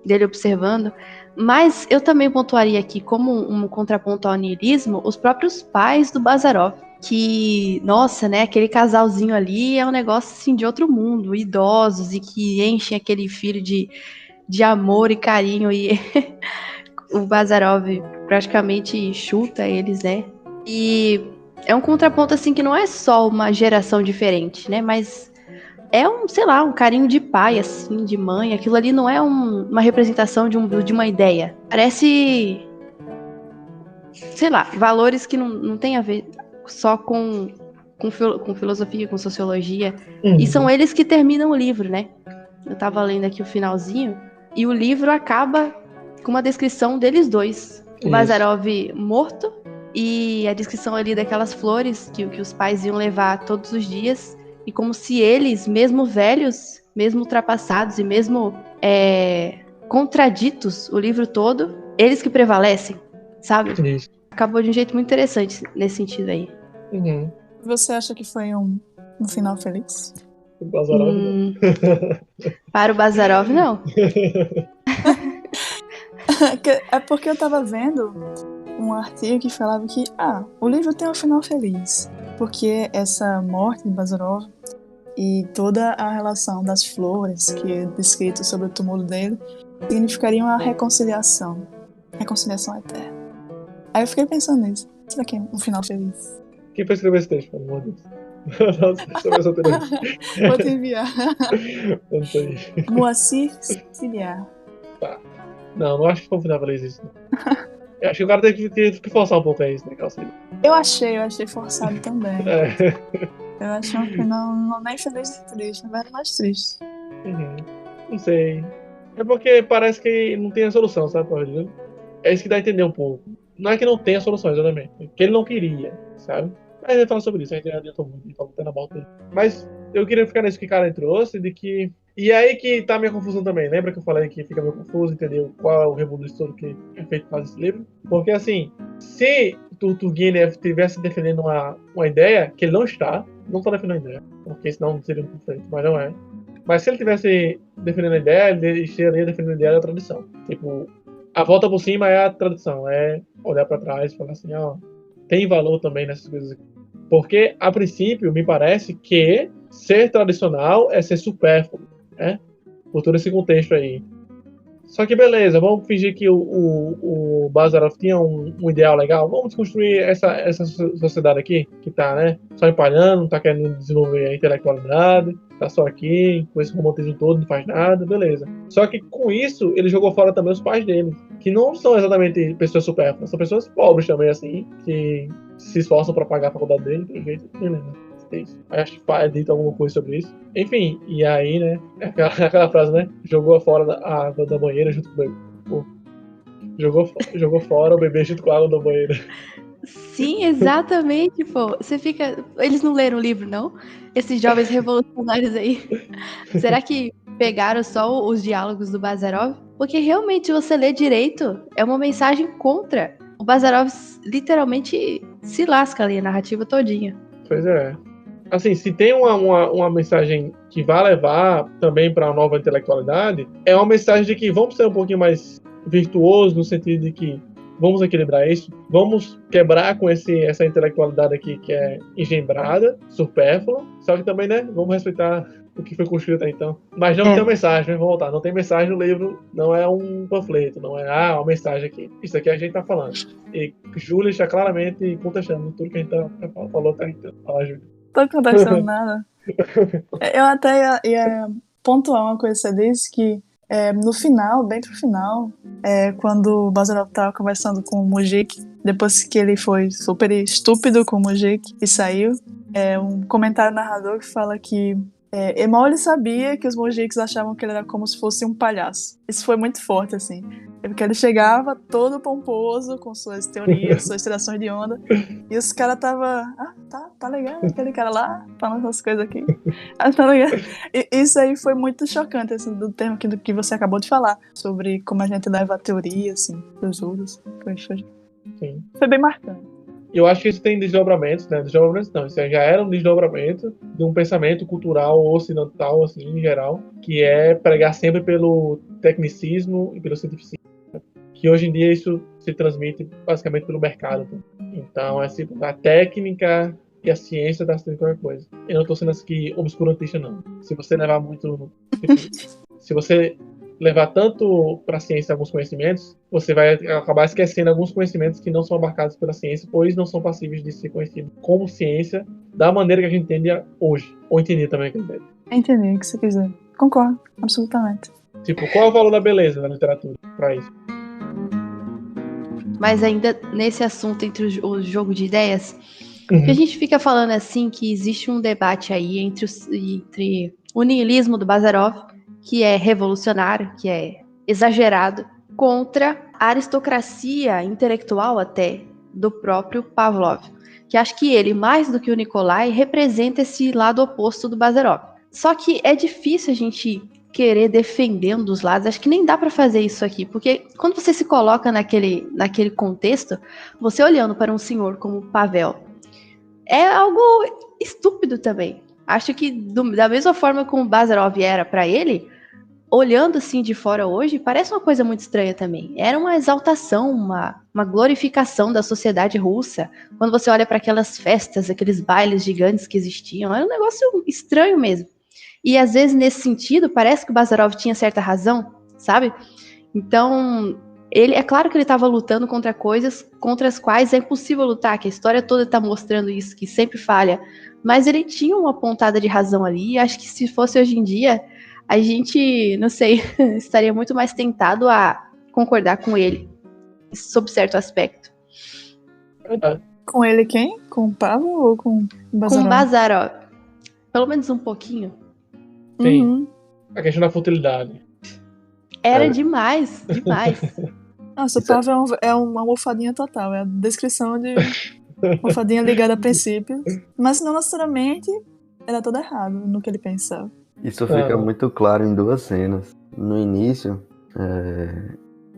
Dele observando. Mas eu também pontuaria aqui, como um contraponto ao niilismo, os próprios pais do Bazarov. Que, nossa, né? Aquele casalzinho ali é um negócio, assim, de outro mundo. Idosos e que enchem aquele filho de amor e carinho. E o Bazarov praticamente chuta eles, né? E é um contraponto, assim, que não é só uma geração diferente, né? Mas é um carinho de pai, assim, de mãe. Aquilo ali não é uma representação de uma ideia. Parece, sei lá, valores que não tem a ver só com filosofia, com sociologia. E são eles que terminam o livro, né? Eu tava lendo aqui o finalzinho. E o livro acaba com uma descrição deles dois. O Bazarov morto. E a descrição ali daquelas flores que os pais iam levar todos os dias. E como se eles, mesmo velhos, mesmo ultrapassados e mesmo contraditos o livro todo, eles que prevalecem, sabe? Isso. Acabou de um jeito muito interessante nesse sentido aí. Uhum. Você acha que foi um final feliz? O Bazarov não. Para o Bazarov, não. É porque eu tava vendo um artigo que falava que o livro tem um final feliz, porque essa morte de Bazarov e toda a relação das flores que é descrito sobre o túmulo dele significaria uma reconciliação eterna. Aí eu fiquei pensando nisso. Será que é um final feliz? Quem foi escrever esse texto, pelo amor de Deus? Nossa, Vou te enviar. Não sei. Moacir Ciliar. Tá. Não acho que foi finalizar isso. Eu acho que o cara tem que forçar um pouco aí esse negócio aí. Eu achei forçado também. É. Eu achei um final não nem feliz nem triste, na verdade mais triste. Uhum. Não sei. É porque parece que não tem a solução, sabe, Paulinho? É isso que dá a entender um pouco. Não é que não tenha solução, exatamente. É que ele não queria, sabe? Mas ele fala sobre isso, a gente já adiantou muito, tá botando a volta dele. Mas eu queria ficar nisso que o cara trouxe, de que... E aí que tá a minha confusão também. Lembra que eu falei que fica meio confuso, entendeu? Qual é o rebuliço todo que é feito por causa desse livro? Porque, assim, se o Turgenev estivesse defendendo uma ideia, que ele não está defendendo a ideia, porque senão seria um conflito, mas não é. Mas se ele estivesse defendendo a ideia, ele estaria defendendo a ideia da tradição. Tipo, a volta por cima é a tradição, é olhar para trás e falar assim, ó, tem valor também nessas coisas aqui. Porque, a princípio, me parece que ser tradicional é ser supérfluo, né? Por todo esse contexto aí. Só que beleza, vamos fingir que o Bazarov tinha um ideal legal. Vamos construir essa sociedade aqui, que tá, né? Só empalhando, não tá querendo desenvolver a intelectualidade, tá só aqui, com esse romantismo todo, não faz nada, beleza. Só que com isso, ele jogou fora também os pais dele, que não são exatamente pessoas supérfluas, são pessoas pobres também, assim, que se esforçam pra pagar a faculdade dele, pelo jeito, beleza. Acho que é dito alguma coisa sobre isso. Enfim, e aí, né? Aquela frase, né? Jogou fora a água da banheira junto com o bebê. Pô, jogou fora o bebê junto com a água da banheira. Sim, exatamente, pô. Você fica. Eles não leram o livro, não? Esses jovens revolucionários aí. Será que pegaram só os diálogos do Bazarov? Porque realmente, se você lê direito, é uma mensagem contra. O Bazarov literalmente se lasca ali a narrativa todinha. Pois é. Assim, se tem uma mensagem que vai levar também para a nova intelectualidade, é uma mensagem de que vamos ser um pouquinho mais virtuosos, no sentido de que vamos equilibrar isso, vamos quebrar com essa intelectualidade aqui que é engembrada, supérflua, só que também, né, vamos respeitar o que foi construído até então. Mas não tem uma mensagem, vamos voltar, não tem mensagem no livro, não é um panfleto, não é uma mensagem aqui. Isso aqui a gente tá falando. E Júlia está claramente contestando tudo que a gente falou até então. Fala, Júlia. Tô contestando nada. Eu até ia pontuar uma coisa que você disse, que no final, bem pro final, quando o Bazarov tava conversando com o Mujik, depois que ele foi super estúpido com o Mujik e saiu, um comentário narrador que fala que mal ele sabia que os Mujiks achavam que ele era como se fosse um palhaço. Isso foi muito forte, assim. Porque ele chegava todo pomposo, com suas teorias, suas tirações de onda, e os caras tava... tá legal, aquele cara lá, falando essas coisas aqui. Tá legal. E isso aí foi muito chocante, assim, do termo que você acabou de falar, sobre como a gente leva a teoria, assim, dos outros. Foi bem marcante. Eu acho que isso tem desdobramentos, né? Desdobramentos não, isso já era um desdobramento de um pensamento cultural ocidental, assim, em geral, que é pregar sempre pelo tecnicismo e pelo cientificismo. Que hoje em dia isso se transmite basicamente pelo mercado. Então, a técnica e a ciência está sendo qualquer coisa. Eu não estou sendo aqui obscurantista, não. Se você levar muito... se você levar tanto para a ciência alguns conhecimentos, você vai acabar esquecendo alguns conhecimentos que não são abarcados pela ciência, pois não são passíveis de ser conhecidos como ciência da maneira que a gente entende hoje. Ou entendi também que entende. Entendi o que você quiser. Concordo, absolutamente. Tipo, qual é o valor da beleza na literatura para isso? Mas ainda nesse assunto entre o jogo de ideias, que a gente fica falando assim que existe um debate aí entre o niilismo do Bazarov, que é revolucionário, que é exagerado, contra a aristocracia intelectual até do próprio Pavlov, que acho que ele, mais do que o Nikolai, representa esse lado oposto do Bazarov. Só que é difícil a gente querer defender um dos lados, acho que nem dá para fazer isso aqui, porque quando você se coloca naquele contexto, você olhando para um senhor como Pavel, é algo estúpido também. Acho que da mesma forma como o Bazarov era para ele, olhando assim de fora hoje, parece uma coisa muito estranha também. Era uma exaltação, uma glorificação da sociedade russa. Quando você olha para aquelas festas, aqueles bailes gigantes que existiam, era um negócio estranho mesmo. E às vezes, nesse sentido, parece que o Bazarov tinha certa razão, sabe? Então, é claro que ele estava lutando contra coisas contra as quais é impossível lutar, que a história toda está mostrando isso, que sempre falha. Mas ele tinha uma pontada de razão ali, e acho que se fosse hoje em dia, a gente, não sei, estaria muito mais tentado a concordar com ele sob certo aspecto. Verdade. Com ele quem? Com o Pavel ou com o Bazarov? Com Bazarov. Pelo menos um pouquinho. Sim. Uhum. A questão da futilidade. Era demais, demais. Nossa, o Pavel é uma almofadinha total. É a descrição de almofadinha ligada a princípios. Mas não necessariamente era todo errado no que ele pensava. Isso fica muito claro em duas cenas. No início,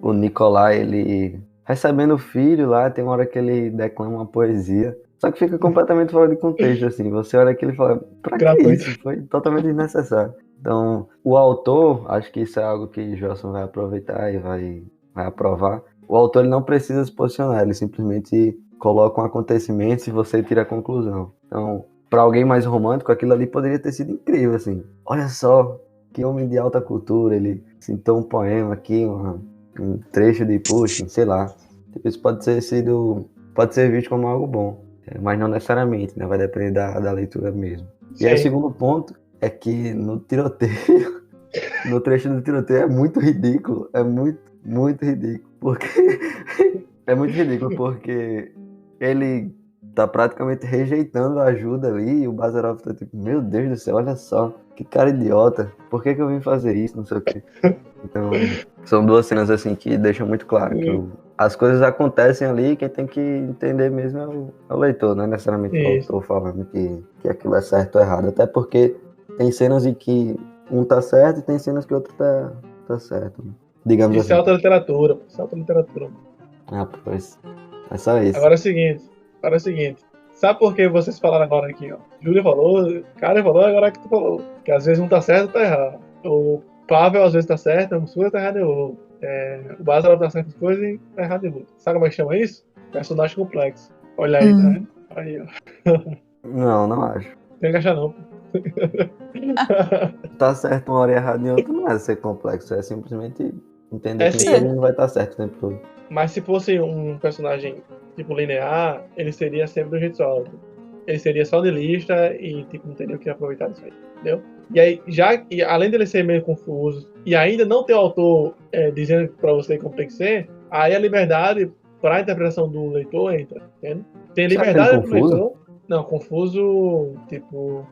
o Nikolai, ele recebendo o filho lá, tem uma hora que ele declama uma poesia. Só que fica completamente fora de contexto, assim. Você olha aquilo e fala, pra que Gratuito. isso? Foi totalmente desnecessário. Então, o autor, acho que isso é algo que Johnson vai aproveitar e vai aprovar. O autor, ele não precisa se posicionar, ele simplesmente coloca um acontecimento e você tira a conclusão. Então, para alguém mais romântico, aquilo ali poderia ter sido incrível, assim. Olha só, que homem de alta cultura, ele citou um poema aqui, um trecho de Pushkin, sei lá. Isso pode ser visto como algo bom, mas não necessariamente, né? Vai depender da leitura mesmo. Sim. E aí o segundo ponto é que no tiroteio, no trecho do tiroteio é muito ridículo, é muito ridículo, porque é muito ridículo porque ele tá praticamente rejeitando a ajuda ali e o Bazarov tá tipo, meu Deus do céu, olha só, que cara idiota, por que eu vim fazer isso, não sei o quê. Então, são duas cenas assim que deixam muito claro que as coisas acontecem ali e quem tem que entender mesmo é o leitor, não é necessariamente o autor falando que aquilo é certo ou errado, até porque tem cenas em que um tá certo e tem cenas que o outro tá certo, né? Digamos Isso assim. é alta literatura. Isso é alta literatura. Ah, pois. É só isso. Agora é o seguinte. Sabe por que vocês falaram agora aqui, ó? Júlia falou, Karen falou, agora é que tu falou. Que às vezes um tá certo, tá errado. O Pavel às vezes tá certo, o Muscula tá errado em outro. O Bazarov tá certo em coisas e tá errado em outro. Sabe como é que chama isso? Personagem complexo. Olha aí, tá vendo? Aí, ó. Não acho. Tem que achar não. Tá certo uma hora e errado em outra, não é ser complexo, é simplesmente entender que sim. ele não vai estar certo o tempo todo. Mas se fosse um personagem tipo linear, ele seria sempre do jeito só. Ele seria só niilista e tipo, não teria o que aproveitar disso aí, entendeu? E aí, além dele ser meio confuso e ainda não ter o autor dizendo pra você como tem que ser, aí a liberdade pra interpretação do leitor entra, entende? Tem liberdade pro leitor. Não, confuso, tipo...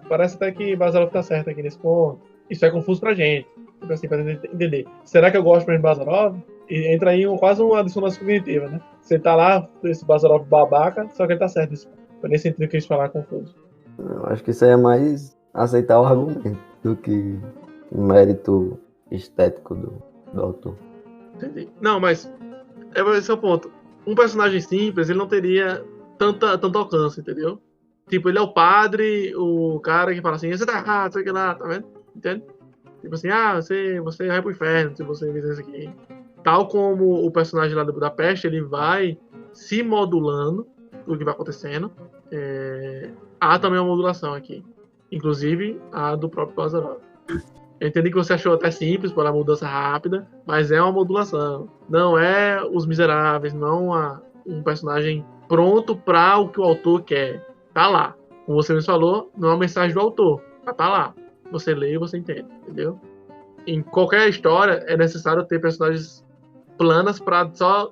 parece até que Bazarov tá certo aqui nesse ponto. Isso é confuso pra gente. Tipo assim, pra entender. Será que eu gosto mesmo de Bazarov? E entra aí quase uma dissonância cognitiva, né? Você tá lá, esse Bazarov babaca, só que ele tá certo nesse ponto. Foi nesse sentido que eles falaram confuso. Eu acho que isso aí é mais aceitar o argumento do que o mérito estético do autor. Entendi. Não, mas esse é o ponto. Um personagem simples, ele não teria tanto alcance, entendeu? Tipo, ele é o padre, o cara que fala assim, você tá errado, sei que lá, tá vendo? Entende? Tipo assim, você vai pro inferno se você fizer isso aqui. Tal como o personagem lá da Peste, ele vai se modulando o que vai acontecendo. Há também uma modulação aqui. Inclusive, a do próprio Bazarov. Eu entendi que você achou até simples para a mudança rápida, mas é uma modulação. Não é Os Miseráveis, não um personagem pronto para o que o autor quer. Tá lá. Como você me falou, não é uma mensagem do autor. Mas tá lá. Você lê e você entende, entendeu? Em qualquer história é necessário ter personagens planas para só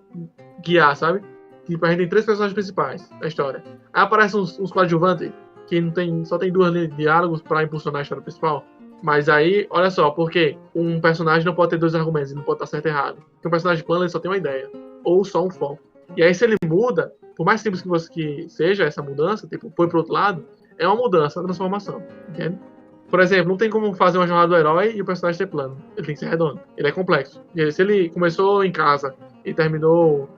guiar, sabe? Tipo, a gente tem 3 personagens principais na história. Aí aparecem uns coadjuvantes que só tem 2 linhas de diálogos para impulsionar a história principal. Mas aí, olha só, porque um personagem não pode ter 2 argumentos, ele não pode estar certo e errado. Porque um personagem plano ele só tem uma ideia, ou só um foco. E aí se ele muda, por mais simples que seja essa mudança, tipo, foi pro outro lado, é uma mudança, uma transformação, entende? Por exemplo, não tem como fazer uma jornada do herói e o personagem ser plano. Ele tem que ser redondo. Ele é complexo. E se ele começou em casa e terminou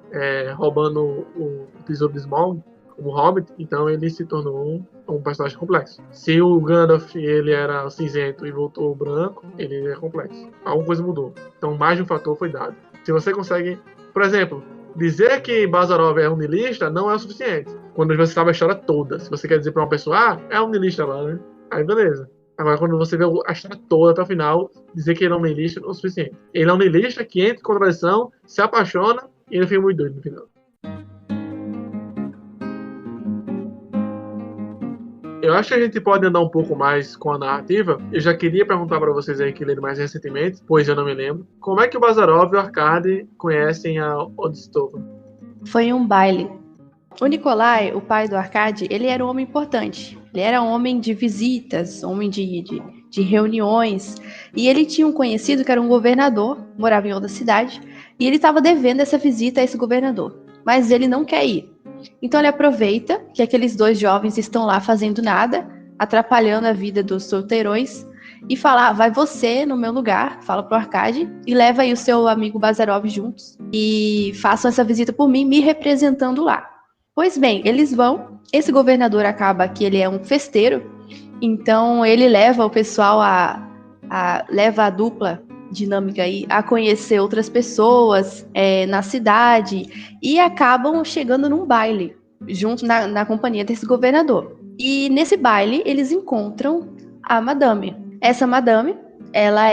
roubando o tesouro de Smaug, como Hobbit, então ele se tornou um personagem complexo. Se o Gandalf ele era cinzento e voltou branco, ele é complexo. Alguma coisa mudou. Então mais de um fator foi dado. Se você consegue, por exemplo, dizer que Bazarov é um niilista não é o suficiente. Quando você sabe a história toda. Se você quer dizer pra uma pessoa, é um niilista lá, né? Aí beleza. Agora, quando você vê a história toda até o final, dizer que ele é um niilista não é o suficiente. Ele é um niilista que entra em contradição, se apaixona e ele fica muito doido no final. Eu acho que a gente pode andar um pouco mais com a narrativa. Eu já queria perguntar para vocês aí que leram mais recentemente, pois eu não me lembro. Como é que o Bazarov e o Arkady conhecem a Odstova? Foi um baile. O Nikolai, o pai do Arkady, ele era um homem importante. Ele era homem de visitas, homem de reuniões. E ele tinha um conhecido que era um governador, morava em outra cidade, e ele estava devendo essa visita a esse governador. Mas ele não quer ir. Então ele aproveita que aqueles dois jovens estão lá fazendo nada, atrapalhando a vida dos solteirões, e fala, vai você no meu lugar, fala pro Arkady, e leva aí o seu amigo Bazarov juntos, e façam essa visita por mim, me representando lá. Pois bem, eles vão, esse governador acaba que ele é um festeiro, então ele leva o pessoal leva a dupla dinâmica aí a conhecer outras pessoas na cidade e acabam chegando num baile junto na companhia desse governador. E nesse baile eles encontram a madame. Essa madame, ela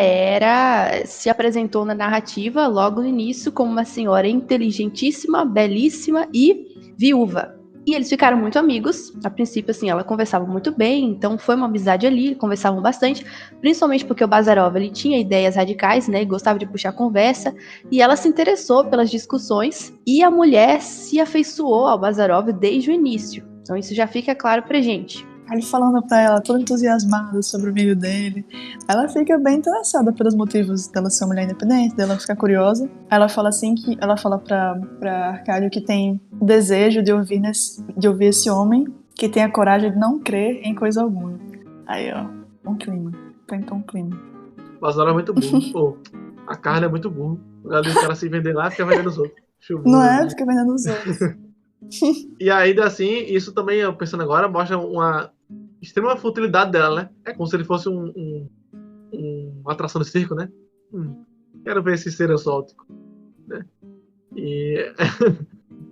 se apresentou na narrativa logo no início como uma senhora inteligentíssima, belíssima e viúva. E eles ficaram muito amigos. A princípio, assim, ela conversava muito bem, então foi uma amizade ali, conversavam bastante, principalmente porque o Bazarov, ele tinha ideias radicais, né, e gostava de puxar conversa, e ela se interessou pelas discussões, e a mulher se afeiçoou ao Bazarov desde o início. Então isso já fica claro pra gente. Ele falando pra ela, toda entusiasmada sobre o meio dele. Ela fica bem interessada pelos motivos dela ser uma mulher independente, dela ficar curiosa. Ela fala assim que ela fala pra Arkady que tem desejo de ouvir esse homem que tem a coragem de não crer em coisa alguma. Aí, ó, um clima. Então um clima. O Bazarov é muito burro. Pô, a Carla é muito burro. O lugar do cara se vender lá, fica vendendo os outros. Não é? Fica vendendo os outros. E ainda assim, isso também, eu pensando agora, mostra uma extrema futilidade dela, né? É como se ele fosse uma atração de circo, né? Quero ver esse ser exótico, né? E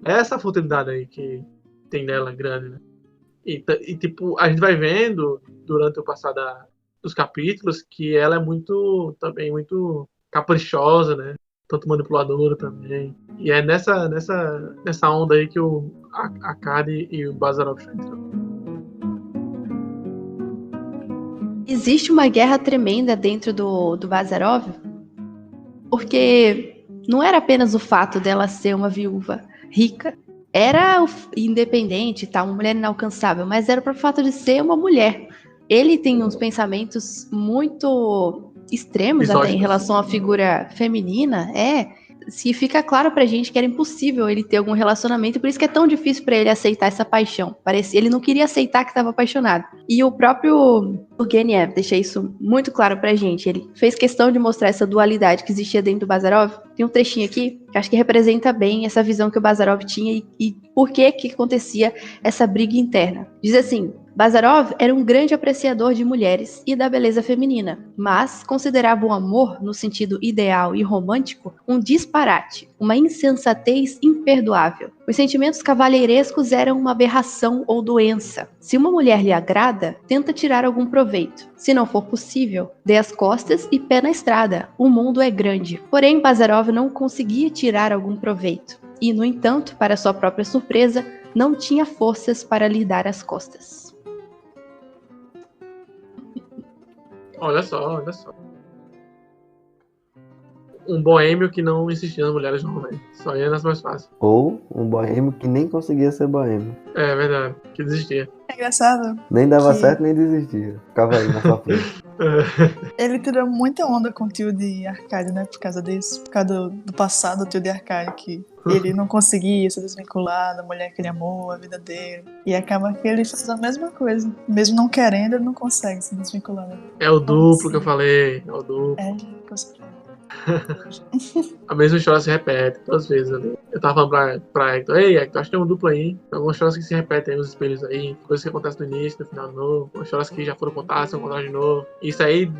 é essa futilidade aí que tem nela grande, né? E tipo, a gente vai vendo durante o passar dos capítulos que ela é também muito caprichosa, né? Tanto manipuladora também. E é nessa onda aí que o Arkady e o Bazarov entram. Existe uma guerra tremenda dentro do Bazarov, porque não era apenas o fato dela ser uma viúva rica, era independente, tá, uma mulher inalcançável, mas era pelo fato de ser uma mulher. Ele tem uns pensamentos muito extremos até em relação à figura feminina, se fica claro pra gente que era impossível ele ter algum relacionamento, e por isso que é tão difícil pra ele aceitar essa paixão. Ele não queria aceitar que estava apaixonado. E o próprio Turgenev deixa isso muito claro pra gente. Ele fez questão de mostrar essa dualidade que existia dentro do Bazarov. Tem um trechinho aqui que acho que representa bem essa visão que o Bazarov tinha e por que acontecia essa briga interna. Diz assim: Bazarov era um grande apreciador de mulheres e da beleza feminina, mas considerava o amor, no sentido ideal e romântico, um disparate, uma insensatez imperdoável. Os sentimentos cavalheirescos eram uma aberração ou doença. Se uma mulher lhe agrada, tenta tirar algum proveito. Se não for possível, dê as costas e pé na estrada. O mundo é grande. Porém, Bazarov não conseguia tirar algum proveito. E, no entanto, para sua própria surpresa, não tinha forças para lhe dar as costas. Olha só. Um boêmio que não insistia nas mulheres normalmente. Só ia nas mais fáceis. Ou um boêmio que nem conseguia ser boêmio. É verdade, que desistia. É engraçado. Nem dava certo, nem desistia. Ficava aí na sua frente. Ele tirou muita onda com o tio de Arkady, né? Por causa disso. Por causa do passado do tio de Arkady, que ele não conseguia se desvincular da mulher que ele amou, a vida dele. E acaba que ele faz a mesma coisa. Mesmo não querendo, ele não consegue se desvincular. É o duplo que eu falei. É o duplo. É, que você falou. A mesma história se repete todas as vezes ali. Eu tava falando pra Hector: ei, Hector, acho que tem um duplo aí. Tem algumas histórias que se repetem aí, os espelhos aí, coisas que acontecem no início, no final de novo, algumas histórias que já foram contadas, são contadas de novo. Isso aí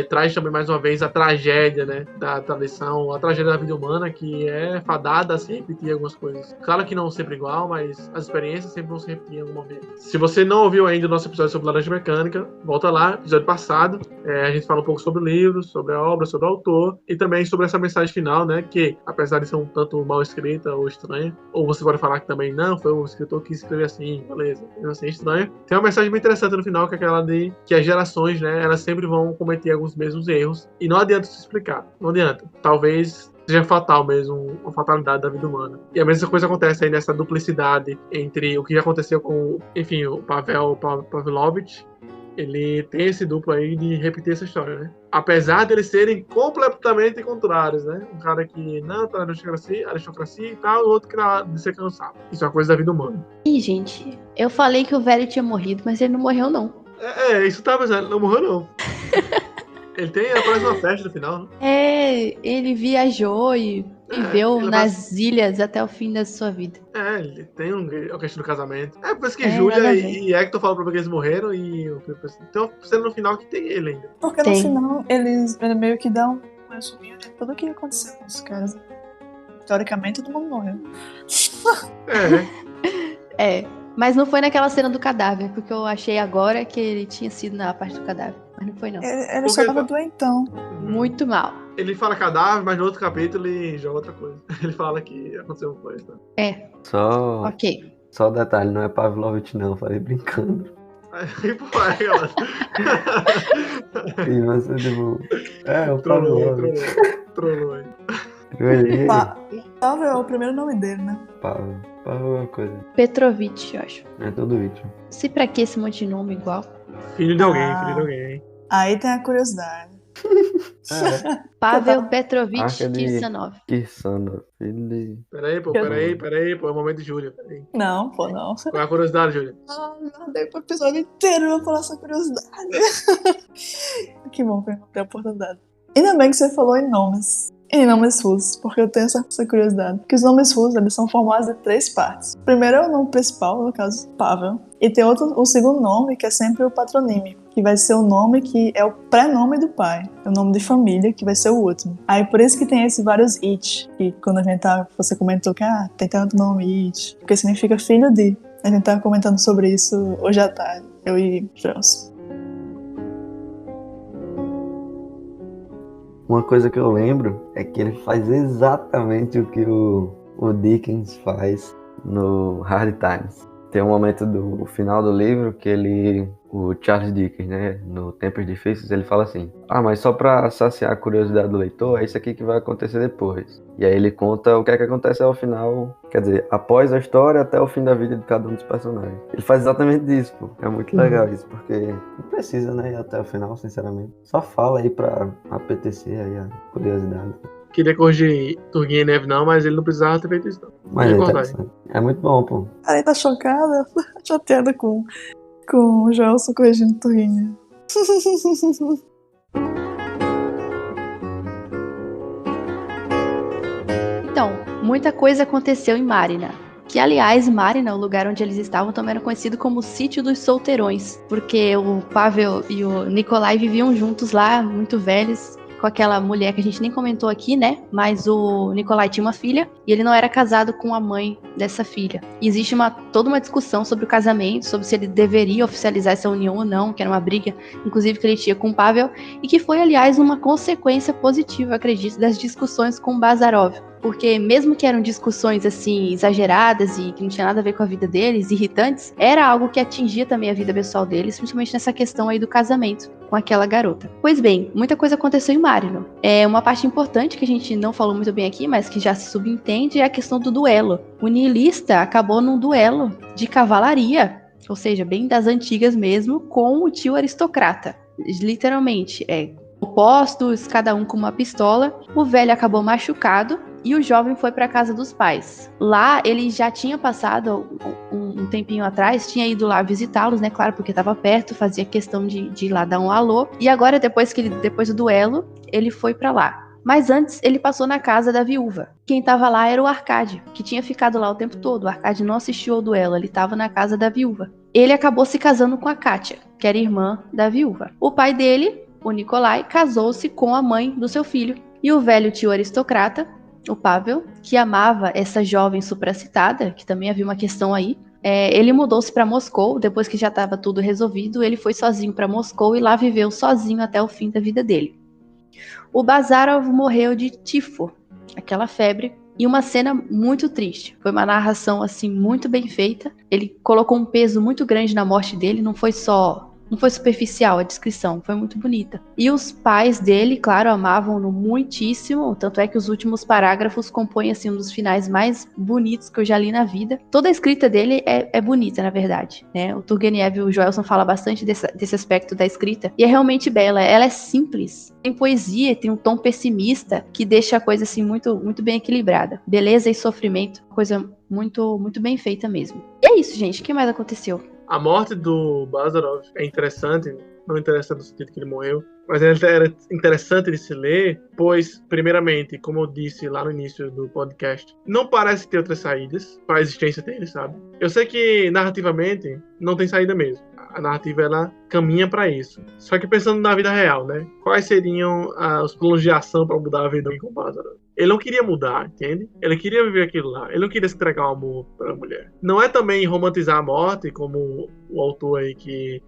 traz também mais uma vez a tragédia, né, da tradição, a tragédia da vida humana, que é fadada a se repetir algumas coisas. Claro que não sempre igual, mas as experiências sempre vão se repetir em algum momento. Se você não ouviu ainda o nosso episódio sobre Laranja Mecânica, volta lá, episódio passado. A gente fala um pouco sobre o livro, sobre a obra, sobre o autor, e também sobre essa mensagem final, né, né? Que, apesar de ser um tanto mal escrita ou estranha, ou você pode falar que também não, foi o escritor que escreveu assim, beleza, assim, estranho. Tem uma mensagem bem interessante no final, que é aquela de que as gerações, né, elas sempre vão cometer alguns mesmos erros, e não adianta se explicar, não adianta. Talvez seja fatal mesmo, uma fatalidade da vida humana. E a mesma coisa acontece aí nessa duplicidade entre o que aconteceu com, enfim, o Pavel Pavlovich. Ele tem esse duplo aí de repetir essa história, né? Apesar de eles serem completamente contrários, né? Um cara que não tá na aristocracia e tal, o outro que tá de ser cansado. Isso é uma coisa da vida humana. Ih, gente, eu falei que o velho tinha morrido, mas ele não morreu, não. Isso tá pensando, ele não morreu, não. Ele aparece uma festa no final, né? Ele viajou e viveu nas ilhas até o fim da sua vida. Ele tem a questão do casamento. Por isso que Nada Júlia a e Hector falam pra mim que eles morreram e tem uma cena no final que tem ele ainda. Porque Tem. no final eles meio que dão um resuminho de tudo o que aconteceu com os caras. Teoricamente todo mundo morreu. Mas não foi naquela cena do cadáver, porque eu achei agora que ele tinha sido na parte do cadáver. Mas não foi, não. Ele só tava doentão. Muito mal. Ele fala cadáver, mas no outro capítulo ele joga outra coisa. Ele fala que aconteceu uma coisa. Só Ok. um detalhe, não é Pavlovich não, falei brincando. Aí, pô, galera. E você, tipo... o Trollou Pavlovich. aí. Pavel é o primeiro nome dele, né? Pavel é uma coisa. Petrovich, eu acho. É todo vídeo. Se pra que esse monte de nome igual? Filho de alguém. Aí tem a curiosidade. Pavel Petrovich Arca de- Kirsanov. Kirsanov, filho de... Peraí, pô, é o momento de Júlia. Peraí. Não, pô, não. Qual é a curiosidade, Júlia? Eu dei pro episódio inteiro pra falar essa curiosidade. Que bom que eu não tenho a oportunidade. Ainda bem que você falou em nomes russos, porque eu tenho essa curiosidade. Que os nomes russos, eles são formados de 3 partes. O primeiro é o nome principal, no caso, Pavel. E tem o segundo nome, que é sempre o patronímico, que vai ser o nome que é o pré-nome do pai. É o nome de família, que vai ser o último. Aí por isso que tem esses vários it, que quando você comentou que tem tanto nome it, porque significa filho de. A gente tava comentando sobre isso hoje à tarde, eu e Gelson. Uma coisa que eu lembro é que ele faz exatamente o que o Dickens faz no Hard Times. Tem um momento do final do livro que o Charles Dickens, né, no Tempos Difíceis, ele fala assim: mas só pra saciar a curiosidade do leitor, é isso aqui que vai acontecer depois. E aí ele conta o que é que acontece ao final, quer dizer, após a história até o fim da vida de cada um dos personagens. Ele faz exatamente isso, pô. É muito legal isso, porque não precisa, né, ir até o final, sinceramente. Só fala aí pra apetecer aí a curiosidade. Queria corrigir Turgenev não, mas ele não precisava ter feito isso não. Mas é muito bom, pô. A gente tá chocada, chateada com o Gelson corrigindo Turrinha. Então, muita coisa aconteceu em Marina. Que, aliás, Marina, o lugar onde eles estavam, também era conhecido como Sítio dos Solteirões, porque o Pavel e o Nikolai viviam juntos lá, muito velhos, com aquela mulher que a gente nem comentou aqui, né? Mas o Nikolai tinha uma filha e ele não era casado com a mãe dessa filha. E existe toda uma discussão sobre o casamento, sobre se ele deveria oficializar essa união ou não, que era uma briga, inclusive, que ele tinha com o Pavel, e que foi, aliás, uma consequência positiva, acredito, das discussões com o Bazarov. Porque mesmo que eram discussões, assim, exageradas e que não tinha nada a ver com a vida deles, irritantes, era algo que atingia também a vida pessoal deles, principalmente nessa questão aí do casamento com aquela garota. Pois bem, muita coisa aconteceu em Marino. Uma parte importante que a gente não falou muito bem aqui, mas que já se subentende, é a questão do duelo. O nihilista acabou num duelo de cavalaria, ou seja, bem das antigas mesmo, com o tio aristocrata. Literalmente, opostos, cada um com uma pistola. O velho acabou machucado e o jovem foi para a casa dos pais. Lá ele já tinha passado um tempinho atrás, tinha ido lá visitá-los, né? Claro, porque estava perto, fazia questão de ir lá dar um alô. E agora, depois do duelo, ele foi para lá. Mas antes, ele passou na casa da viúva. Quem estava lá era o Arkady, que tinha ficado lá o tempo todo. O Arkady não assistiu ao duelo, ele estava na casa da viúva. Ele acabou se casando com a Kátia, que era irmã da viúva. O pai dele, o Nikolai, casou-se com a mãe do seu filho. E o velho tio aristocrata, o Pavel, que amava essa jovem supracitada, que também havia uma questão aí, ele mudou-se para Moscou. Depois que já estava tudo resolvido, ele foi sozinho para Moscou e lá viveu sozinho até o fim da vida dele. O Bazarov morreu de tifo aquela febre. E uma cena muito triste. Foi uma narração, assim, muito bem feita. Ele colocou um peso muito grande na morte dele. Não foi superficial a descrição, foi muito bonita. E os pais dele, claro, amavam-no muitíssimo, tanto é que os últimos parágrafos compõem, assim, um dos finais mais bonitos que eu já li na vida. Toda a escrita dele é bonita, na verdade, né? O Turgenev e o Joelson falam bastante desse aspecto da escrita, e é realmente bela. Ela é simples, tem poesia, tem um tom pessimista, que deixa a coisa, assim, muito, muito bem equilibrada. Beleza e sofrimento, coisa muito, muito bem feita mesmo. E é isso, gente. O que mais aconteceu? A morte do Bazarov é interessante, não interessante no sentido que ele morreu, mas é interessante de se ler, pois, primeiramente, como eu disse lá no início do podcast, não parece ter outras saídas para a existência dele, sabe? Eu sei que, narrativamente, não tem saída mesmo. A narrativa, ela caminha para isso. Só que pensando na vida real, né? Quais seriam os planos de ação para mudar a vida com o Bazarov? Ele não queria mudar, entende? Ele queria viver aquilo lá. Ele não queria se entregar ao amor para a mulher. Não é também romantizar a morte, como o autor aí que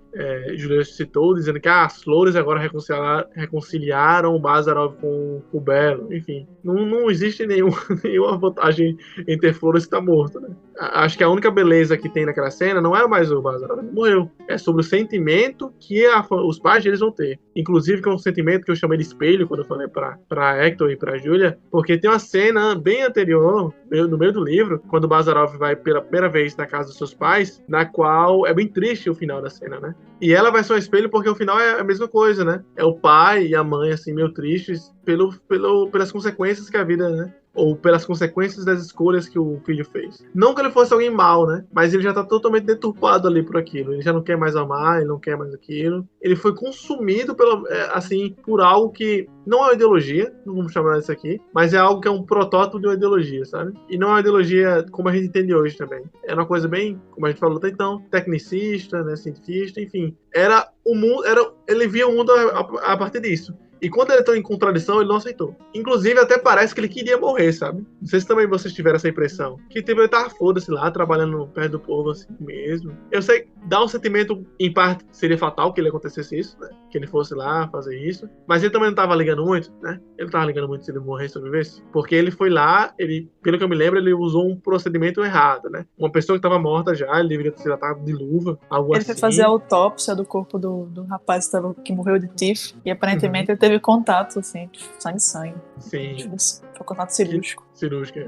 Julius citou, dizendo que as flores agora reconciliaram o Bazarov com o Belo. Enfim, não existe nenhuma vantagem em ter flores que está morto, né? Acho que a única beleza que tem naquela cena não é mais o Bazarov, ele morreu. É sobre o sentimento que os pais deles vão ter. Inclusive, que é um sentimento que eu chamei de espelho quando eu falei para Hector e para Julia, porque tem uma cena bem anterior, no meio do livro, quando o Bazarov vai pela primeira vez na casa dos seus pais, na qual é bem triste o final da cena, né? E ela vai ser um espelho porque o final é a mesma coisa, né? É o pai e a mãe, assim, meio tristes pelas consequências que a vida, né? Ou pelas consequências das escolhas que o filho fez. Não que ele fosse alguém mau, né? Mas ele já tá totalmente deturpado ali por aquilo. Ele já não quer mais amar, ele não quer mais aquilo. Ele foi consumido por algo que não é uma ideologia, não vamos chamar disso aqui, mas é algo que é um protótipo de uma ideologia, sabe? E não é uma ideologia como a gente entende hoje também. É uma coisa bem, como a gente falou até então, tecnicista, né, cientista, enfim. Ele via o mundo a partir disso. E quando ele entrou em contradição, ele não aceitou. Inclusive, até parece que ele queria morrer, sabe? Não sei se também vocês tiveram essa impressão. Que tipo, ele tava foda-se lá, trabalhando perto do povo assim mesmo. Eu sei, dá um sentimento, em parte, seria fatal que ele acontecesse isso, né? Que ele fosse lá fazer isso. Mas ele também não tava ligando muito, né? Ele não tava ligando muito se ele morresse ou sobrevivesse. Porque ele foi lá, pelo que eu me lembro, ele usou um procedimento errado, né? Uma pessoa que tava morta já, ele deveria ter sido de luva, algo ele assim. Ele foi fazer a autópsia do corpo do rapaz que morreu de tifo. E aparentemente ele teve contato, assim, sangue. Sim. Foi contato cirúrgico. Cirúrgico,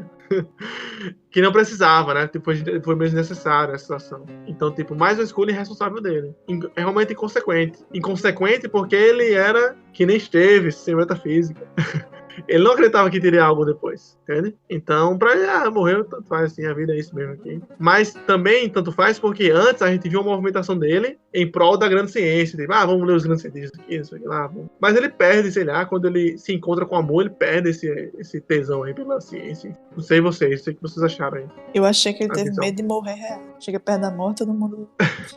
que não precisava, né? Tipo, foi mesmo necessário a situação. Então, tipo, mais uma escolha irresponsável dele. É realmente inconsequente. Inconsequente porque ele era que nem esteve, sem metafísica. Ele não acreditava que teria algo depois, entende? Então, pra ele, morreu, tanto faz, assim, a vida é isso mesmo aqui. Mas também, tanto faz, porque antes a gente viu uma movimentação dele em prol da grande ciência. Tipo, vamos ler os grandes cientistas aqui, isso aqui lá. Vamos. Mas ele perde, sei lá, quando ele se encontra com amor, ele perde esse tesão aí pela ciência. Não sei vocês, não sei o que vocês acharam aí. Eu achei que ele teve medo de morrer real. Chega perto da morte, todo mundo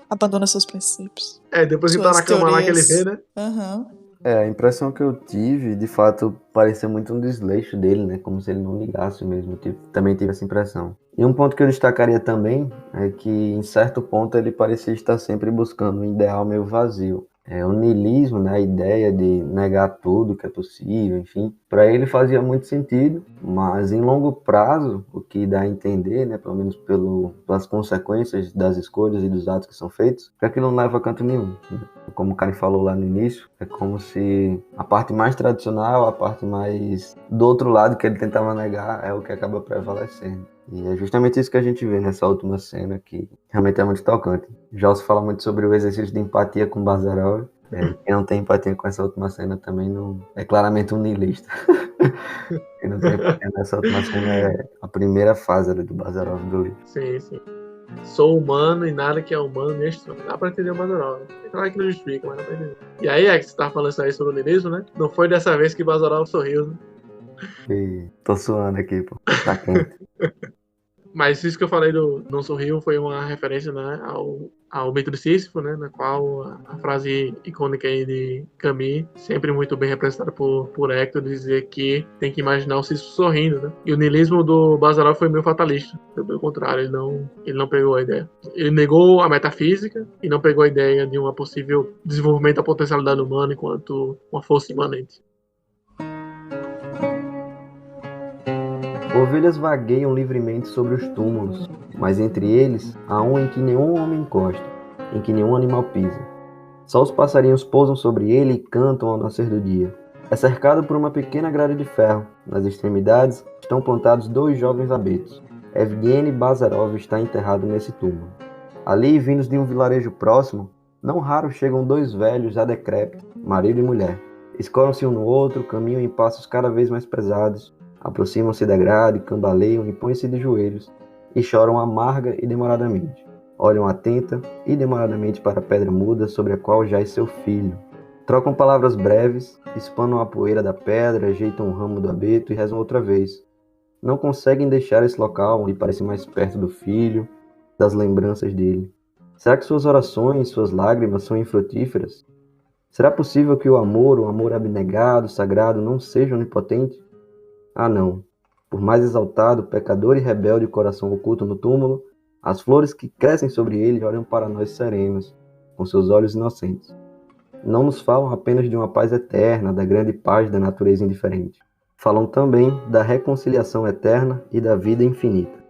abandona seus princípios. Depois que tá na cama lá que ele vê, né? Aham. A impressão que eu tive, de fato, parecia muito um desleixo dele, né? Como se ele não ligasse mesmo. Também tive essa impressão. E um ponto que eu destacaria também é que, em certo ponto, ele parecia estar sempre buscando um ideal meio vazio. O niilismo, né? A ideia de negar tudo que é possível, enfim, para ele fazia muito sentido, mas em longo prazo, o que dá a entender, né? Pelo menos pelas consequências das escolhas e dos atos que são feitos, que aquilo não leva a canto nenhum, né? Como o Karen falou lá no início, é como se a parte mais tradicional, a parte mais do outro lado que ele tentava negar, é o que acaba prevalecendo. E é justamente isso que a gente vê nessa última cena, que realmente é muito tocante. Já se fala muito sobre o exercício de empatia com Bazarov. Quem não tem empatia com essa última cena também não é claramente um niilista. Quem não tem empatia nessa última cena é a primeira fase ali do Bazarov do livro. Sim, sim. Sou humano e nada que é humano me estranho. Dá pra entender o Bazarov. É claro que não justifica, mas dá pra entender. E aí, que você tava falando isso aí sobre o niilismo, né? Não foi dessa vez que Bazarov sorriu, né? E tô suando aqui, pô. Tá quente. Mas isso que eu falei do Não Sorriu foi uma referência, né, ao Mito de Sísifo, né, na qual a frase icônica aí de Camus, sempre muito bem representada por Hector, dizer que tem que imaginar o Sísifo sorrindo, né? E o niilismo do Bazarov foi meio fatalista. Pelo contrário, ele não pegou a ideia. Ele negou a metafísica e não pegou a ideia de um possível desenvolvimento da potencialidade humana enquanto uma força imanente. Ovelhas vagueiam livremente sobre os túmulos, mas entre eles há um em que nenhum homem encosta, em que nenhum animal pisa. Só os passarinhos pousam sobre ele e cantam ao nascer do dia. É cercado por uma pequena grade de ferro. Nas extremidades estão plantados 2 jovens abetos. Evgeny Bazarov está enterrado nesse túmulo. Ali, vindos de um vilarejo próximo, não raro chegam 2 velhos já decrépitos, marido e mulher. Escoram-se um no outro, caminham em passos cada vez mais pesados, aproximam-se da grade, cambaleiam e põem-se de joelhos, e choram amarga e demoradamente. Olham atenta e demoradamente para a pedra muda sobre a qual jaz seu filho. Trocam palavras breves, espanam a poeira da pedra, ajeitam um ramo do abeto e rezam outra vez. Não conseguem deixar esse local onde parece mais perto do filho, das lembranças dele. Será que suas orações, suas lágrimas são infrutíferas? Será possível que o amor abnegado, sagrado, não seja onipotente? Ah, não. Por mais exaltado, pecador e rebelde o coração oculto no túmulo, as flores que crescem sobre ele olham para nós serenos, com seus olhos inocentes. Não nos falam apenas de uma paz eterna, da grande paz da natureza indiferente. Falam também da reconciliação eterna e da vida infinita.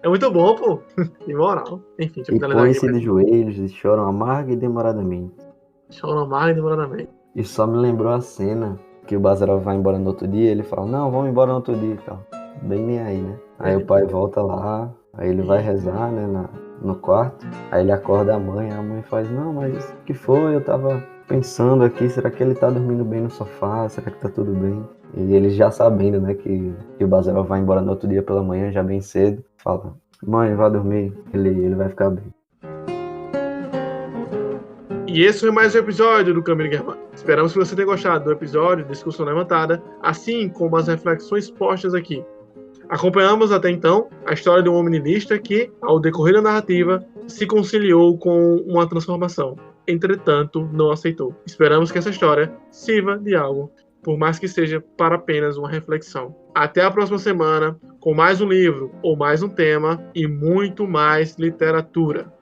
É muito bom, pô. De moral. Enfim, deixa eu E finalizar põem-se aqui. de joelhos e choram amarga e demoradamente. Choram mais demoradamente. Isso só me lembrou a cena que o Bazarov vai embora no outro dia, ele fala, não, vamos embora no outro dia e tal. Bem nem aí, né? Aí o pai volta lá, aí ele vai rezar, né, no quarto, aí ele acorda a mãe faz, não, mas o que foi? Eu tava pensando aqui, será que ele tá dormindo bem no sofá? Será que tá tudo bem? E ele já sabendo, né, que o Bazarov vai embora no outro dia pela manhã, já bem cedo, fala, mãe, vá dormir, ele vai ficar bem. E esse foi mais um episódio do Caminho Germânico. Esperamos que você tenha gostado do episódio, discussão levantada, assim como as reflexões postas aqui. Acompanhamos até então a história de um homem niilista que, ao decorrer da narrativa, se conciliou com uma transformação. Entretanto, não aceitou. Esperamos que essa história sirva de algo, por mais que seja para apenas uma reflexão. Até a próxima semana, com mais um livro ou mais um tema e muito mais literatura.